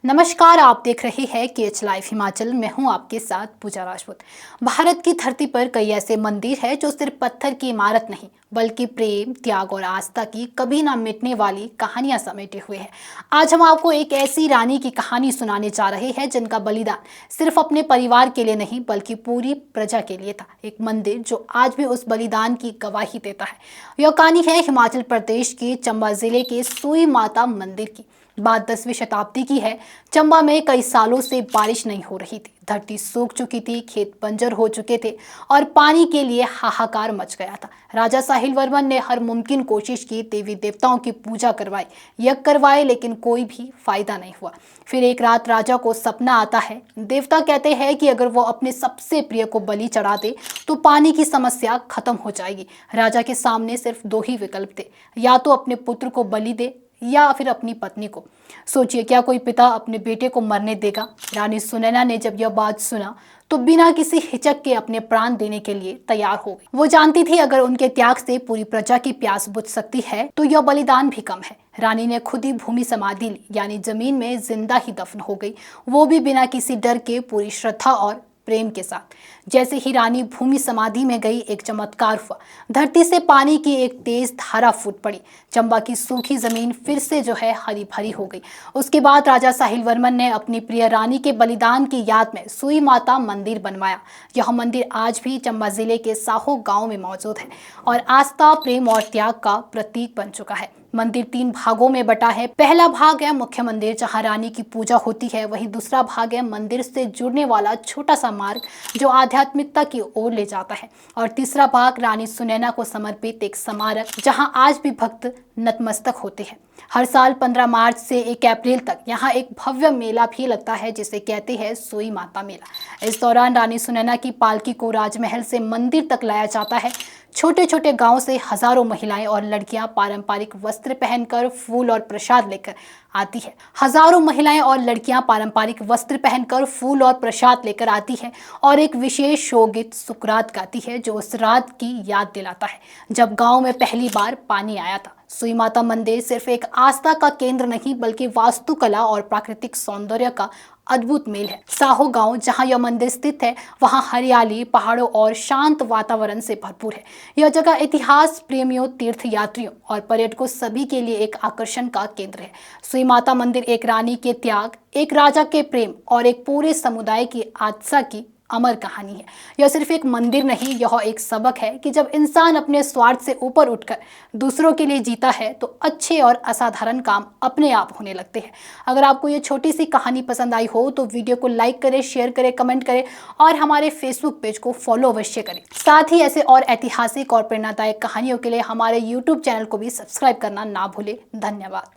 नमस्कार, आप देख रहे हैं केएच लाइव हिमाचल। मैं हूं आपके साथ पूजा राजपूत। भारत की धरती पर कई ऐसे मंदिर हैं जो सिर्फ पत्थर की इमारत नहीं बल्कि प्रेम, त्याग और आस्था की कभी ना मिटने वाली कहानियां समेटे हुए हैं। आज हम आपको एक ऐसी रानी की कहानी सुनाने जा रहे हैं जिनका बलिदान सिर्फ अपने परिवार के लिए नहीं बल्कि पूरी प्रजा के लिए था। एक मंदिर जो आज भी उस बलिदान की गवाही देता है। यह कहानी है हिमाचल प्रदेश के चंबा जिले के सुई माता मंदिर की। बात 10वीं शताब्दी की है। चंबा में कई सालों से बारिश नहीं हो रही थी। धरती सूख चुकी थी, खेत बंजर हो चुके थे और पानी के लिए हाहाकार मच गया था। राजा साहिल वर्मन ने हर मुमकिन कोशिश की, देवी देवताओं की पूजा करवाई, यज्ञ करवाए, लेकिन कोई भी फायदा नहीं हुआ। फिर एक रात राजा को सपना आता है। देवता कहते हैं कि अगर वो अपने सबसे प्रिय को बलि चढ़ा दे तो पानी की समस्या खत्म हो जाएगी। राजा के सामने सिर्फ दो ही विकल्प थे, या तो अपने पुत्र को बलि दे या फिर अपनी पत्नी को। सोचिए, क्या कोई पिता अपने बेटे को मरने देगा? रानी सुनैना ने जब यह बात सुना तो बिना किसी हिचक के अपने प्राण देने के लिए तैयार हो गई। वो जानती थी अगर उनके त्याग से पूरी प्रजा की प्यास बुझ सकती है तो यह बलिदान भी कम है। रानी ने खुद ही भूमि समाधि ली, यानी जमीन में जिंदा ही दफन हो गई, वो भी बिना किसी डर के, पूरी श्रद्धा और प्रेम के साथ। जैसे ही रानी भूमि समाधि में गई, एक चमत्कार हुआ। धरती से पानी की एक तेज धारा फूट पड़ी। चंबा की सूखी जमीन फिर से हरी भरी हो गई। उसके बाद राजा साहिल वर्मन ने अपनी प्रिय रानी के बलिदान की याद में सुई माता मंदिर बनवाया। यह मंदिर आज भी चंबा जिले के साहो गांव में मौजूद है और आस्था, प्रेम और त्याग का प्रतीक बन चुका है। मंदिर 3 भागों में बटा है। पहला भाग है मुख्य मंदिर जहां रानी की पूजा होती है। वहीं दूसरा भाग है मंदिर से जुड़ने वाला छोटा सा मार्ग जो आध्यात्मिकता की ओर ले जाता है। और तीसरा भाग रानी सुनैना को समर्पित एक स्मारक जहां आज भी भक्त नतमस्तक होते हैं। हर साल 15 मार्च से 1 अप्रैल तक यहाँ एक भव्य मेला भी लगता है जिसे कहते हैं सुई माता मेला। इस दौरान रानी सुनैना की पालकी को राजमहल से मंदिर तक लाया जाता है। छोटे छोटे गांव से हजारों महिलाएं और लड़कियां पारंपरिक वस्त्र पहनकर, फूल और प्रसाद लेकर आती है। हजारों महिलाएं और लड़कियां पारंपरिक वस्त्र पहनकर, फूल और प्रसाद लेकर आती है और एक विशेष शोकगीत सुकरात गाती है जो उस रात की याद दिलाता है जब गांव में पहली बार पानी आया था। सुई माता मंदिर सिर्फ एक आस्था का केंद्र नहीं बल्कि वास्तुकला और प्राकृतिक सौंदर्य का अद्भुत मेल है। साहो गांव जहां यह मंदिर स्थित है वहां हरियाली, पहाड़ों और शांत वातावरण से भरपूर है। यह जगह इतिहास प्रेमियों, तीर्थ यात्रियों और पर्यटकों सभी के लिए एक आकर्षण का केंद्र है। सुई माता मंदिर एक रानी के त्याग, एक राजा के प्रेम और एक पूरे समुदाय की आस्था की अमर कहानी है। यह सिर्फ एक मंदिर नहीं, यह एक सबक है कि जब इंसान अपने स्वार्थ से ऊपर उठकर दूसरों के लिए जीता है तो अच्छे और असाधारण काम अपने आप होने लगते हैं। अगर आपको ये छोटी सी कहानी पसंद आई हो तो वीडियो को लाइक करें, शेयर करें, कमेंट करें और हमारे फेसबुक पेज को फॉलो अवश्य करें। साथ ही ऐसे और ऐतिहासिक और प्रेरणादायक कहानियों के लिए हमारे यूट्यूब चैनल को भी सब्सक्राइब करना ना भूलें। धन्यवाद।